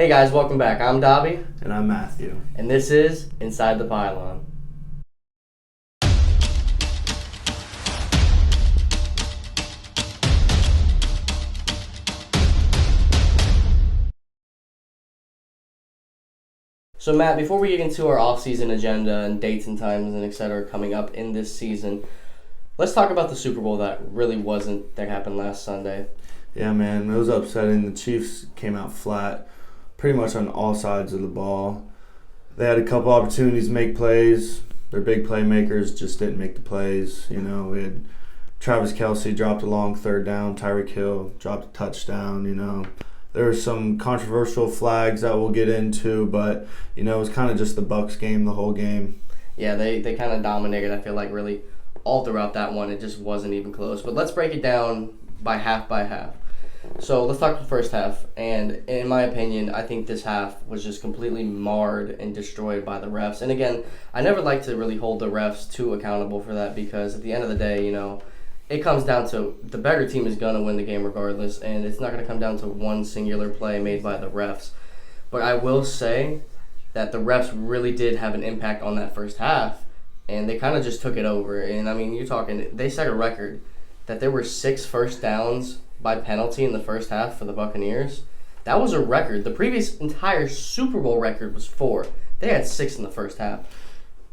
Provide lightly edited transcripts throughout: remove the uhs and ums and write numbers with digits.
Hey guys, welcome back. I'm Dobby, And I'm Matthew. and this is Inside the Pylon. So Matt, before we get into our off-season agenda and dates and times and etc. coming up in this season, let's talk about the Super Bowl that happened last Sunday. Yeah, man, it was upsetting. The Chiefs came out flat pretty much on all sides of the ball. They had a couple opportunities to make plays. Their big playmakers just didn't make the plays. We had Travis Kelce dropped a long third down. Tyreek Hill dropped a touchdown. There were some controversial flags that we'll get into, but, it was kind of just the Bucs game the whole game. Yeah, they kind of dominated, I feel like, really all throughout that one. It just wasn't even close. But let's break it down by half. So let's talk the first half. And in my opinion, I think this half was just completely marred and destroyed by the refs. And again, I never like to really hold the refs too accountable for that because at the end of the day, it comes down to the better team is going to win the game regardless. And it's not going to come down to one singular play made by the refs. But I will say that the refs really did have an impact on that first half. And they kind of just took it over. And I mean, they set a record that there were 6 first downs by penalty in the first half for the Buccaneers. That was a record. The previous entire Super Bowl record was 4. They had 6 in the first half.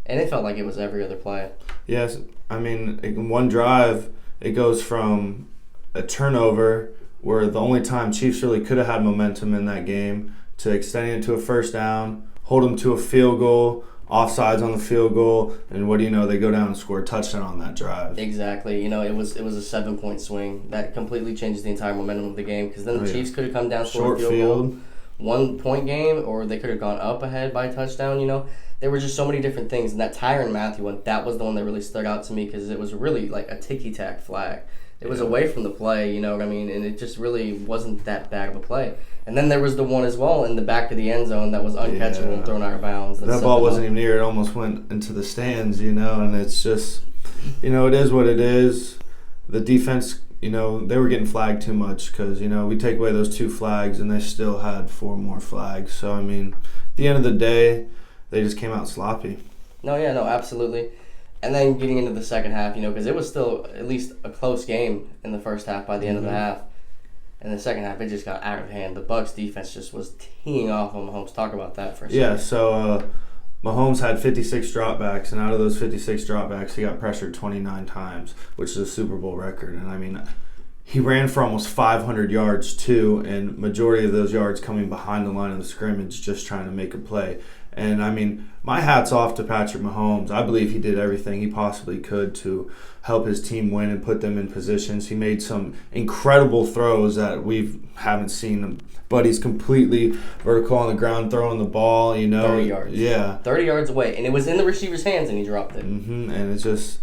And it felt like it was every other play. Yes, I mean, in one drive, it goes from a turnover where the only time Chiefs really could have had momentum in that game to extending it to a first down, hold them to a field goal, offsides on the field goal, and what do you know? They go down and score a touchdown on that drive. Exactly. It was a 7-point swing that completely changes the entire momentum of the game because then the Chiefs could have come down, scored a field goal, 1-point game, or they could have gone up ahead by a touchdown. There were just so many different things, and that Tyrann Mathieu one, that was the one that really stuck out to me because it was really like a ticky-tack flag. It was away from the play, you know what I mean, and it just really wasn't that bad of a play. And then there was the one as well in the back of the end zone that was uncatchable and thrown out of bounds. That ball wasn't even near. It almost went into the stands, and it's just, it is what it is. The defense, they were getting flagged too much because, we take away those 2 flags and they still had 4 more flags. So, I mean, at the end of the day, they just came out sloppy. No, absolutely. And then getting into the second half, because it was still at least a close game in the first half by the end of the half. In the second half, it just got out of hand. The Bucs defense just was teeing off on Mahomes. Talk about that for a second. Yeah, so Mahomes had 56 dropbacks, and out of those 56 dropbacks, he got pressured 29 times, which is a Super Bowl record. And, I mean, he ran for almost 500 yards, too, and majority of those yards coming behind the line of the scrimmage just trying to make a play. And, I mean, my hat's off to Patrick Mahomes. I believe he did everything he possibly could to help his team win and put them in positions. He made some incredible throws that we haven't seen. But he's completely vertical on the ground, throwing the ball, 30 yards. Yeah. 30 yards away. And it was in the receiver's hands, and he dropped it. And it's just,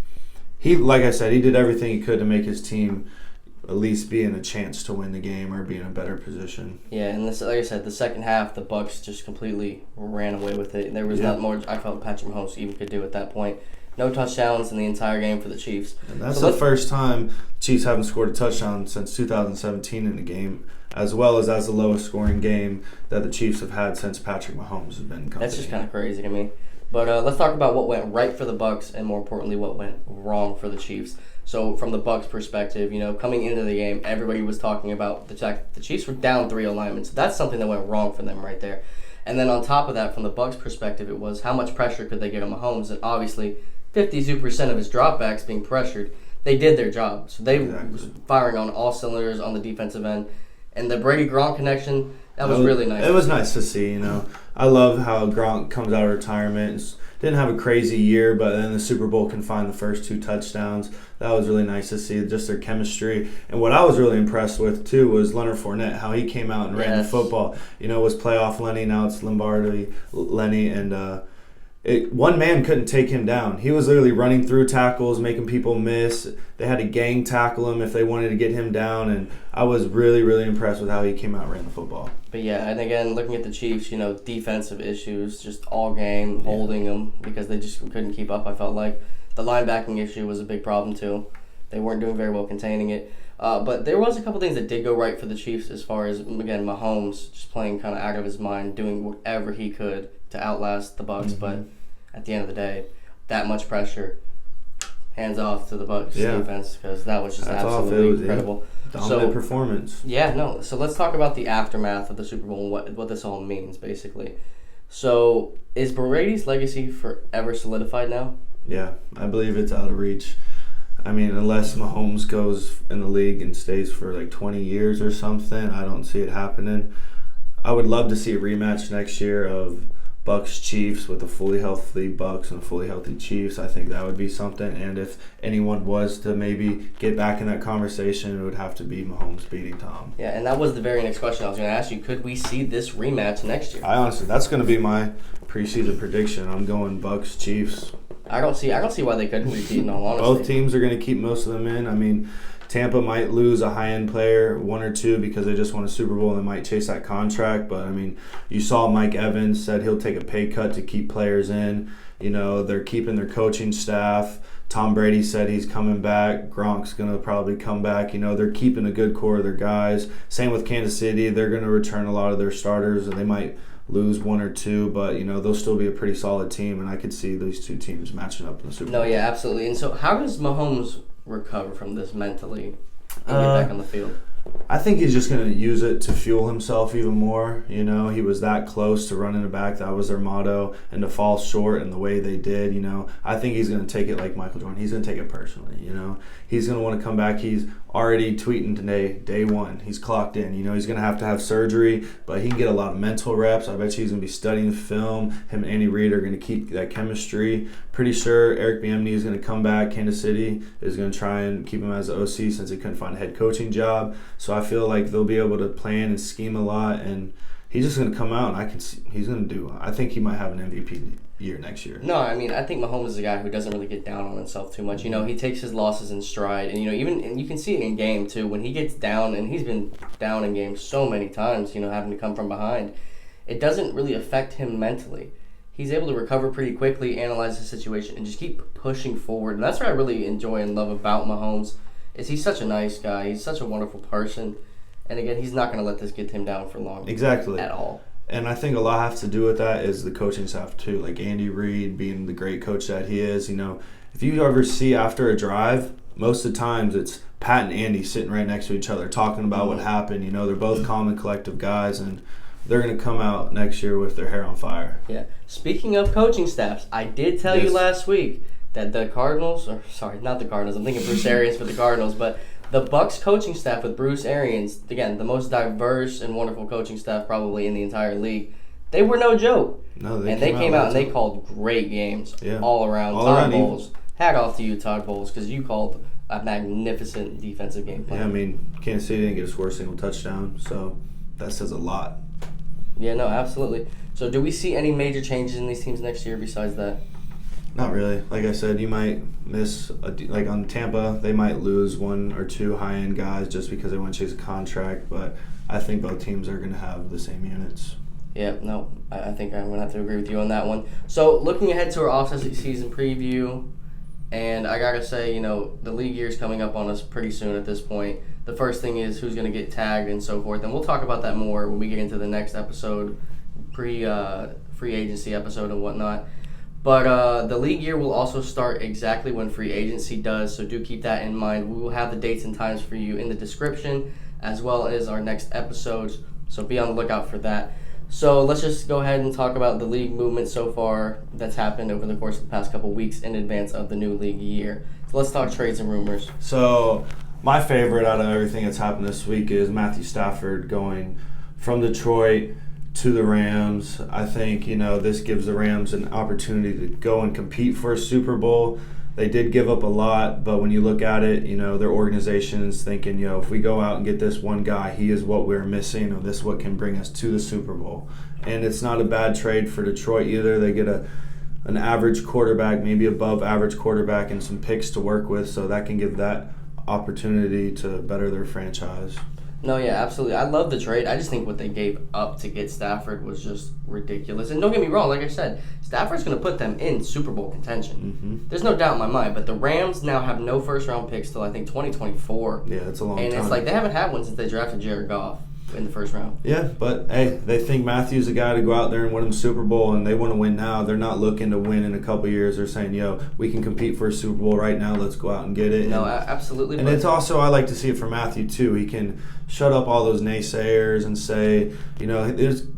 like I said, he did everything he could to make his team at least be in a chance to win the game or be in a better position. Yeah, and like I said, the second half, the Bucs just completely ran away with it. There was not more I felt Patrick Mahomes even could do at that point. No touchdowns in the entire game for the Chiefs. And that's the first time the Chiefs haven't scored a touchdown since 2017 in a game, as well as the lowest scoring game that the Chiefs have had since Patrick Mahomes has been in company. That's just kind of crazy to me. But let's talk about what went right for the Bucs and, more importantly, what went wrong for the Chiefs. So from the Bucs' perspective, coming into the game, everybody was talking about the fact that the Chiefs were down 3 alignments. So that's something that went wrong for them right there. And then on top of that, from the Bucs' perspective, it was how much pressure could they get on Mahomes? And obviously, 52% of his dropbacks being pressured, they did their job. So they were firing on all cylinders on the defensive end. And the Brady-Gronk connection, that was really nice. It was nice to see, I love how Gronk comes out of retirement. Didn't have a crazy year, but then the Super Bowl can find the first 2 touchdowns. That was really nice to see, just their chemistry. And what I was really impressed with, too, was Leonard Fournette, how he came out and ran the football. It was playoff Lenny, now it's Lombardi Lenny, and one man couldn't take him down. He was literally running through tackles, making people miss. They had to gang tackle him if they wanted to get him down, and I was really, really impressed with how he came out and ran the football. But yeah, and again, looking at the Chiefs, defensive issues, just all game, holding them because they just couldn't keep up, I felt like. The linebacking issue was a big problem, too. They weren't doing very well containing it. But there was a couple things that did go right for the Chiefs as far as, again, Mahomes just playing kind of out of his mind, doing whatever he could to outlast the Bucs. But at the end of the day, that much pressure, hands off to the Bucs defense, because that was just absolutely incredible. Dominant performance. Yeah, no. So let's talk about the aftermath of the Super Bowl and what this all means, basically. So is Brady's legacy forever solidified now? Yeah, I believe it's out of reach. I mean, unless Mahomes goes in the league and stays for like 20 years or something, I don't see it happening. I would love to see a rematch next year of Bucs Chiefs with a fully healthy Bucs and a fully healthy Chiefs. I think that would be something. And if anyone was to maybe get back in that conversation, it would have to be Mahomes beating Tom. Yeah, and that was the very next question I was going to ask you. Could we see this rematch next year? That's going to be my preseason prediction. I'm going Bucs Chiefs. I don't see why they couldn't repeat, in all honesty. Both teams are going to keep most of them in. I mean, Tampa might lose a high-end player, one or two, because they just won a Super Bowl and they might chase that contract. But, I mean, you saw Mike Evans said he'll take a pay cut to keep players in. You know, they're keeping their coaching staff. Tom Brady said he's coming back. Gronk's going to probably come back. You know, they're keeping a good core of their guys. Same with Kansas City. They're going to return a lot of their starters, and they might lose one or two, but, you know, they'll still be a pretty solid team, and I could see these two teams matching up in the Super Bowl. No, yeah, absolutely. And so how does Mahomes recover from this mentally and get back on the field? I think he's just going to use it to fuel himself even more. You know, he was that close to running it back. That was their motto. And to fall short in the way they did, you know, I think he's going to take it like Michael Jordan. He's going to take it personally, you know. He's going to want to come back. He's already tweeting today, day one. He's clocked in. You know, he's going to have surgery, but he can get a lot of mental reps. I bet you he's going to be studying film. Him and Andy Reid are going to keep that chemistry. Pretty sure Eric Bieniemy is going to come back. Kansas City is going to try and keep him as the OC since he couldn't find a head coaching job. So I feel like they'll be able to plan and scheme a lot, and he's just going to come out, and I can see he's going to do. I think he might have an MVP year next year. No, I mean, I think Mahomes is a guy who doesn't really get down on himself too much. You know, he takes his losses in stride, and, you know, and you can see it in game too. When he gets down, and he's been down in games so many times, you know, having to come from behind, it doesn't really affect him mentally. He's able to recover pretty quickly, analyze the situation, and just keep pushing forward. And that's what I really enjoy and love about Mahomes. Is he's such a nice guy. He's such a wonderful person. And again, he's not going to let this get him down for long. Exactly. At all. And I think a lot has to do with that is the coaching staff too. Like Andy Reid being the great coach that he is. You know, if you ever see after a drive, most of the times it's Pat and Andy sitting right next to each other talking about what happened. You know, they're both calm and collective guys, and they're going to come out next year with their hair on fire. Yeah. Speaking of coaching staffs, I did tell you last week that the Cardinals, or sorry, not the Cardinals, I'm thinking Bruce Arians for the Cardinals, but the Bucs coaching staff with Bruce Arians, again, the most diverse and wonderful coaching staff probably in the entire league, they were no joke. No, they came out and they called great games all around. Todd Bowles, hat off to you, Todd Bowles, because you called a magnificent defensive game plan. Yeah, I mean, Kansas City didn't get a score single touchdown, so that says a lot. Yeah, no, absolutely. So do we see any major changes in these teams next year besides that? Not really. Like I said, you might miss, like on Tampa, they might lose one or two high-end guys just because they want to chase a contract, but I think both teams are going to have the same units. Yeah, no, I think I'm going to have to agree with you on that one. So looking ahead to our off-season preview, and I got to say, you know, the league year is coming up on us pretty soon at this point. The first thing is who's going to get tagged and so forth, and we'll talk about that more when we get into the next episode, free agency episode and whatnot. But the league year will also start exactly when free agency does, so do keep that in mind. We will have the dates and times for you in the description, as well as our next episodes, so be on the lookout for that. So let's just go ahead and talk about the league movement so far that's happened over the course of the past couple weeks in advance of the new league year. So let's talk trades and rumors. So my favorite out of everything that's happened this week is Matthew Stafford going from Detroit to the Rams. I think, you know, this gives the Rams an opportunity to go and compete for a Super Bowl. They did give up a lot, but when you look at it, you know, their organization is thinking, you know, if we go out and get this one guy, he is what we're missing, or this is what can bring us to the Super Bowl. And it's not a bad trade for Detroit either. They get an average quarterback, maybe above average quarterback, and some picks to work with, so that can give that opportunity to better their franchise. No, yeah, absolutely. I love the trade. I just think what they gave up to get Stafford was just ridiculous. And don't get me wrong, like I said, Stafford's going to put them in Super Bowl contention. Mm-hmm. There's no doubt in my mind. But the Rams now have no first-round picks till, I think, 2024. Yeah, that's a long time. And it's like they haven't had one since they drafted Jared Goff in the first round. Yeah, but hey, they think Matthew's a guy to go out there and win them Super Bowl, and they want to win now. They're not looking to win in a couple years. They're saying, yo, we can compete for a Super Bowl right now. Let's go out and get it. No, absolutely. And it's also, I like to see it for Matthew, too. He can shut up all those naysayers and say,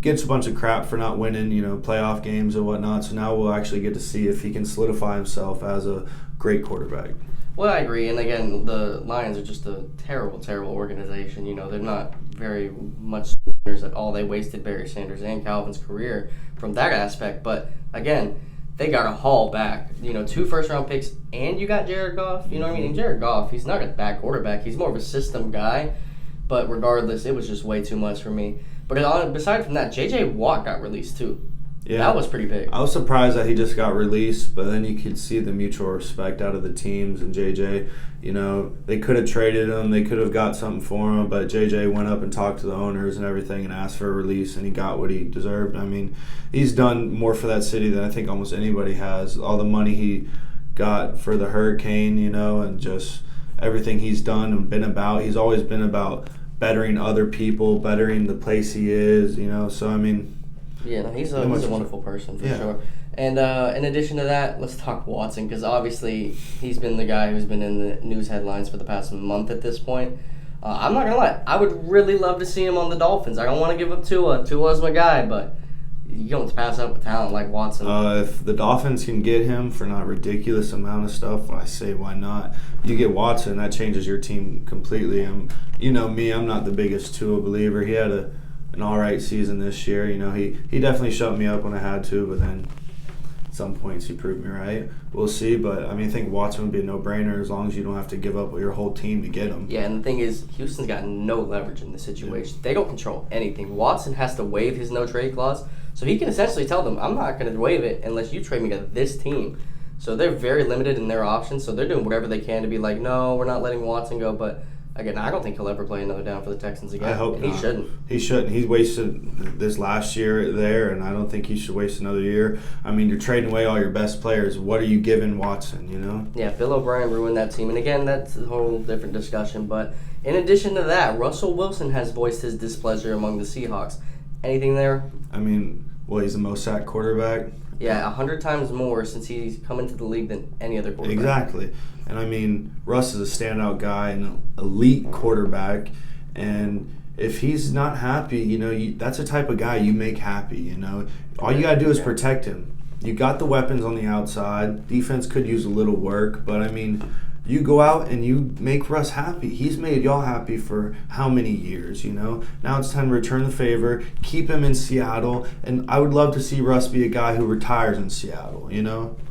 gets a bunch of crap for not winning, playoff games and whatnot. So now we'll actually get to see if he can solidify himself as a great quarterback. Well, I agree. And again, the Lions are just a terrible, terrible organization. They're not very much winners at all. They wasted Barry Sanders and Calvin's career from that aspect. But again, they got to haul back, 2 first-round picks, and you got Jared Goff. You know what I mean? And Jared Goff, he's not a bad quarterback. He's more of a system guy. But regardless, it was just way too much for me. But aside from that, J.J. Watt got released too. Yeah, that was pretty big. I was surprised that he just got released, but then you could see the mutual respect out of the teams and JJ. They could have traded him, they could have got something for him, but JJ went up and talked to the owners and everything and asked for a release, and he got what he deserved. I mean, he's done more for that city than I think almost anybody has. All the money he got for the hurricane, and just everything he's done and been about. He's always been about bettering other people, bettering the place he is, so I mean. Yeah, no, he's a wonderful person for sure. And in addition to that, let's talk Watson, because obviously he's been the guy who's been in the news headlines for the past month at this point. I'm not going to lie. I would really love to see him on the Dolphins. I don't want to give up Tua. Tua's my guy, but you don't pass up with talent like Watson. If the Dolphins can get him for not a ridiculous amount of stuff, I say why not? You get Watson, that changes your team completely. You know me, I'm not the biggest Tua believer. He had an all right season this year. He definitely shut me up when I had to, but then at some points he proved me right. We'll see, but I think Watson would be a no-brainer as long as you don't have to give up your whole team to get him. Yeah, and the thing is, Houston's got no leverage in this situation. They don't control anything. Watson has to waive his no-trade clause, so he can essentially tell them, I'm not going to waive it unless you trade me to this team. So they're very limited in their options, so they're doing whatever they can to be like, no, we're not letting Watson go, but again, I don't think he'll ever play another down for the Texans again. I hope not. He shouldn't. He shouldn't. He wasted this last year there, and I don't think he should waste another year. You're trading away all your best players. What are you giving Watson, Yeah, Bill O'Brien ruined that team. And again, that's a whole different discussion. But in addition to that, Russell Wilson has voiced his displeasure among the Seahawks. Anything there? He's the most sacked quarterback. Yeah, 100 times more since he's come into the league than any other quarterback. Exactly. And Russ is a standout guy and an elite quarterback. And if he's not happy, that's the type of guy you make happy, All you got to do is protect him. You got the weapons on the outside. Defense could use a little work, but you go out and you make Russ happy. He's made y'all happy for how many years, Now it's time to return the favor, keep him in Seattle, and I would love to see Russ be a guy who retires in Seattle,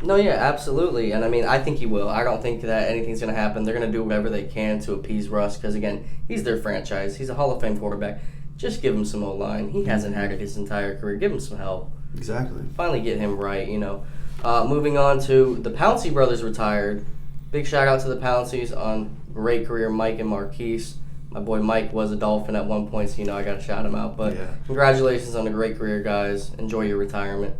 No, yeah, absolutely. And I think he will. I don't think that anything's going to happen. They're going to do whatever they can to appease Russ because, again, he's their franchise. He's a Hall of Fame quarterback. Just give him some O-line. He hasn't had it his entire career. Give him some help. Exactly. Finally get him right, Moving on to the Pouncey brothers retired. Big shout out to the Pounceys on great career, Mike and Marquise. My boy Mike was a Dolphin at one point, so I got to shout him out. But Congratulations on a great career, guys. Enjoy your retirement.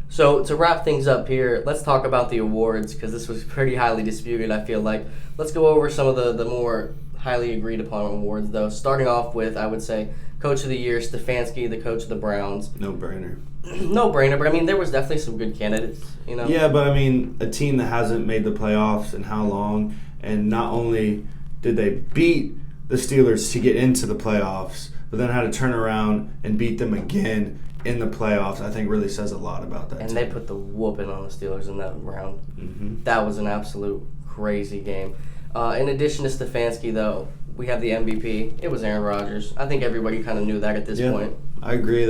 So to wrap things up here, let's talk about the awards because this was pretty highly disputed, I feel like. Let's go over some of the more highly agreed upon awards, though. Starting off with, I would say, Coach of the Year, Stefanski, the coach of the Browns. No-brainer. No-brainer, but there was definitely some good candidates, Yeah, but a team that hasn't made the playoffs in how long, and not only did they beat the Steelers to get into the playoffs, but then had to turn around and beat them again in the playoffs, I think really says a lot about that and team. They put the whooping on the Steelers in that round. Mm-hmm. That was an absolute crazy game. In addition to Stefanski, though, we have the MVP. It was Aaron Rodgers. I think everybody kind of knew that at this point. I agree.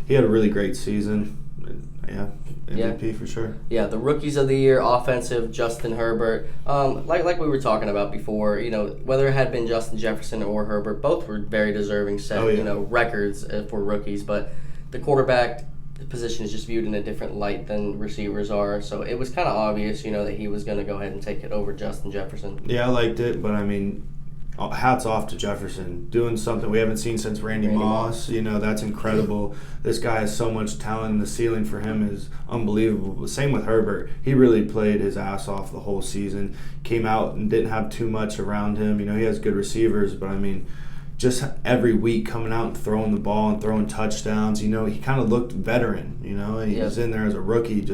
He had a really great season. Yeah, MVP for sure. Yeah, the Rookies of the Year, offensive, Justin Herbert. Like we were talking about before, whether it had been Justin Jefferson or Herbert, both were very deserving records for rookies. But the quarterback position is just viewed in a different light than receivers are. So it was kind of obvious, that he was going to go ahead and take it over Justin Jefferson. Yeah, I liked it, but hats off to Jefferson, doing something we haven't seen since Randy Moss. You know, that's incredible. This guy has so much talent, and the ceiling for him is unbelievable. But same with Herbert. He really played his ass off the whole season. Came out and didn't have too much around him. You know, he has good receivers, but I mean, just every week coming out and throwing the ball and throwing touchdowns. You know, he kind of looked veteran, you know, and he was in there as a rookie.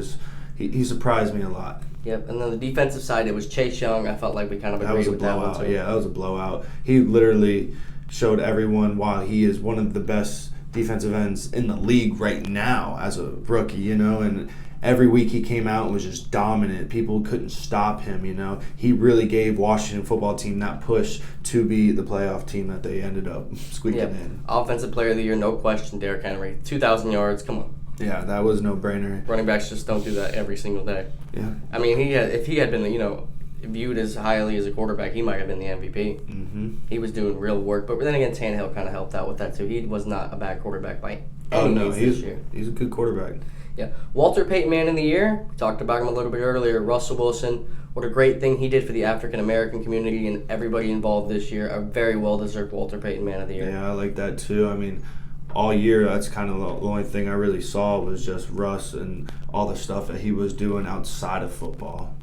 He surprised me a lot. Yep, and then the defensive side, it was Chase Young. I felt like we kind of agreed with that one too. Yeah, that was a blowout. He literally showed everyone why he is one of the best defensive ends in the league right now as a rookie, you know, and every week he came out and was just dominant. People couldn't stop him, you know. He really gave Washington football team that push to be the playoff team that they ended up squeaking in. Offensive player of the year, no question, Derrick Henry. 2,000 yards, come on. Yeah, that was no brainer. Running backs just don't do that every single day. Yeah. I mean, if he had been, you know, viewed as highly as a quarterback, he might have been the MVP. Mm-hmm. He was doing real work, but then again, Tannehill kind of helped out with that too. He was not a bad quarterback by any means this year. He's a good quarterback. Yeah. Walter Payton Man of the Year, we talked about him a little bit earlier. Russell Wilson, what a great thing he did for the African-American community and everybody involved this year. A very well-deserved Walter Payton Man of the Year. Yeah, I like that too. I mean, all year, that's kind of the only thing I really saw was just Russ and all the stuff that he was doing outside of football.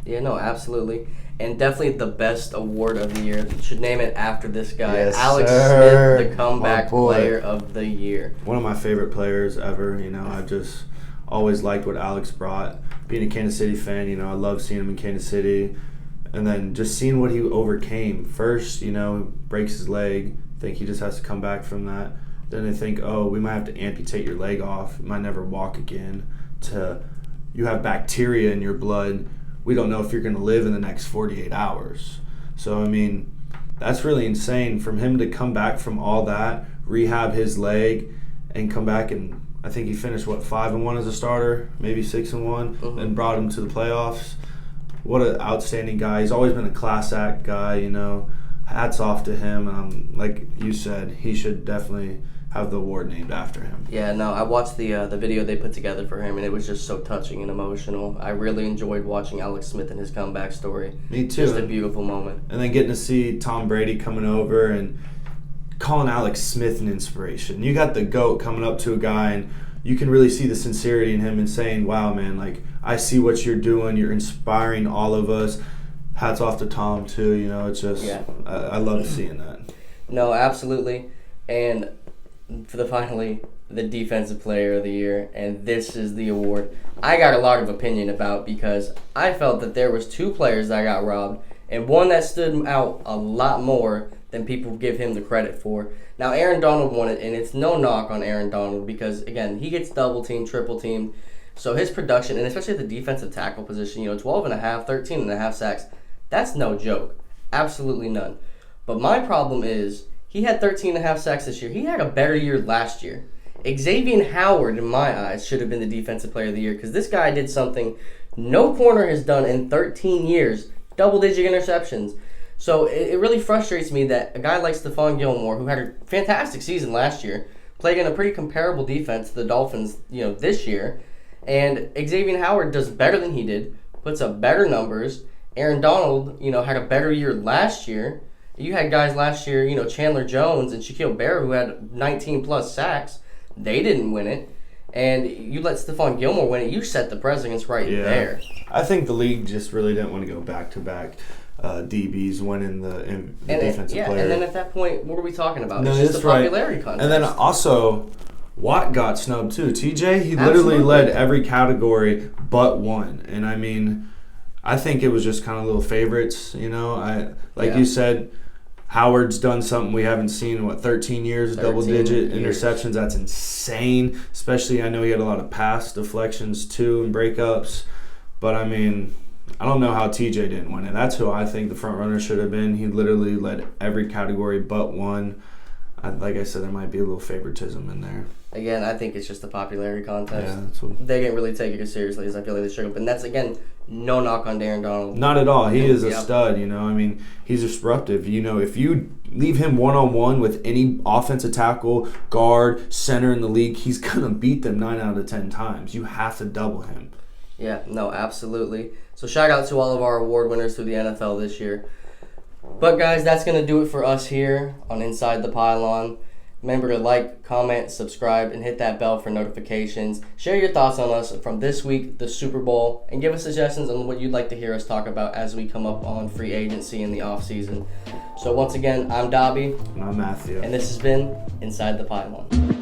Yeah, no, absolutely. And definitely the best award of the year. Should name it after this guy. Yes, Alex sir. Smith, the comeback player of the year. One of my favorite players ever. You know, I just always liked what Alex brought. Being a Kansas City fan, you know, I love seeing him in Kansas City. And then just seeing what he overcame. First, you know, breaks his leg. Think he just has to come back from that. Then they think, oh, we might have to amputate your leg off. You might never walk again. To you have bacteria in your blood. We don't know if you're going to live in the next 48 hours. So, I mean, that's really insane. From him to come back from all that, rehab his leg, and come back and I think he finished, 5-1 as a starter, maybe 6-1, and brought him to the playoffs. What an outstanding guy. He's always been a class act guy, you know. Hats off to him. Like you said, he should definitely have the award named after him. Yeah, no, I watched the video they put together for him, and it was just so touching and emotional. I really enjoyed watching Alex Smith and his comeback story. Me too. Just a beautiful moment. And then getting to see Tom Brady coming over and calling Alex Smith an inspiration. You got the GOAT coming up to a guy, and you can really see the sincerity in him and saying, wow, man, like, I see what you're doing. You're inspiring all of us. Hats off to Tom, too. You know, it's just, I love seeing that. No, absolutely. And for finally, the defensive player of the year, and this is the award I got a lot of opinion about because I felt that there was two players that got robbed, and one that stood out a lot more than people give him the credit for. Now, Aaron Donald won it, and it's no knock on Aaron Donald because, again, he gets double-teamed, triple-teamed, so his production, and especially at the defensive tackle position, 12.5, 13.5 sacks, that's no joke. Absolutely none. But my problem is he had 13.5 sacks this year. He had a better year last year. Xavier Howard, in my eyes, should have been the defensive player of the year because this guy did something no corner has done in 13 years, double-digit interceptions. So it really frustrates me that a guy like Stephon Gilmore, who had a fantastic season last year, played in a pretty comparable defense to the Dolphins, this year, and Xavier Howard does better than he did, puts up better numbers. Aaron Donald, had a better year last year. You had guys last year, Chandler Jones and Shaquille Barrett, who had 19-plus sacks. They didn't win it. And you let Stephon Gilmore win it. You set the precedence there. I think the league just really didn't want to go back-to-back DBs winning the defensive player. And then at that point, what are we talking about? No, it's just a popularity contest. And then also, Watt got snubbed too. TJ, he literally led every category but one. And I mean, I think it was just kind of little favorites, you said, Howard's done something we haven't seen in, 13 years, double-digit interceptions. That's insane, especially I know he had a lot of pass deflections too and breakups. But, I mean, I don't know how TJ didn't win it. That's who I think the front runner should have been. He literally led every category but one. Like I said, there might be a little favoritism in there. Again, I think it's just a popularity contest. Yeah, they didn't really take it as seriously as I feel like they should have. And that's, again, no knock on Aaron Donald. Not at all. He is a stud, I mean, he's disruptive. If you leave him one-on-one with any offensive tackle, guard, center in the league, he's going to beat them 9 out of 10 times. You have to double him. Yeah, no, absolutely. So shout out to all of our award winners through the NFL this year. But guys, that's going to do it for us here on Inside the Pylon. Remember to like, comment, subscribe, and hit that bell for notifications. Share your thoughts on us from this week, the Super Bowl, and give us suggestions on what you'd like to hear us talk about as we come up on free agency in the offseason. So once again, I'm Dobby. And I'm Matthew. And this has been Inside the Pylon.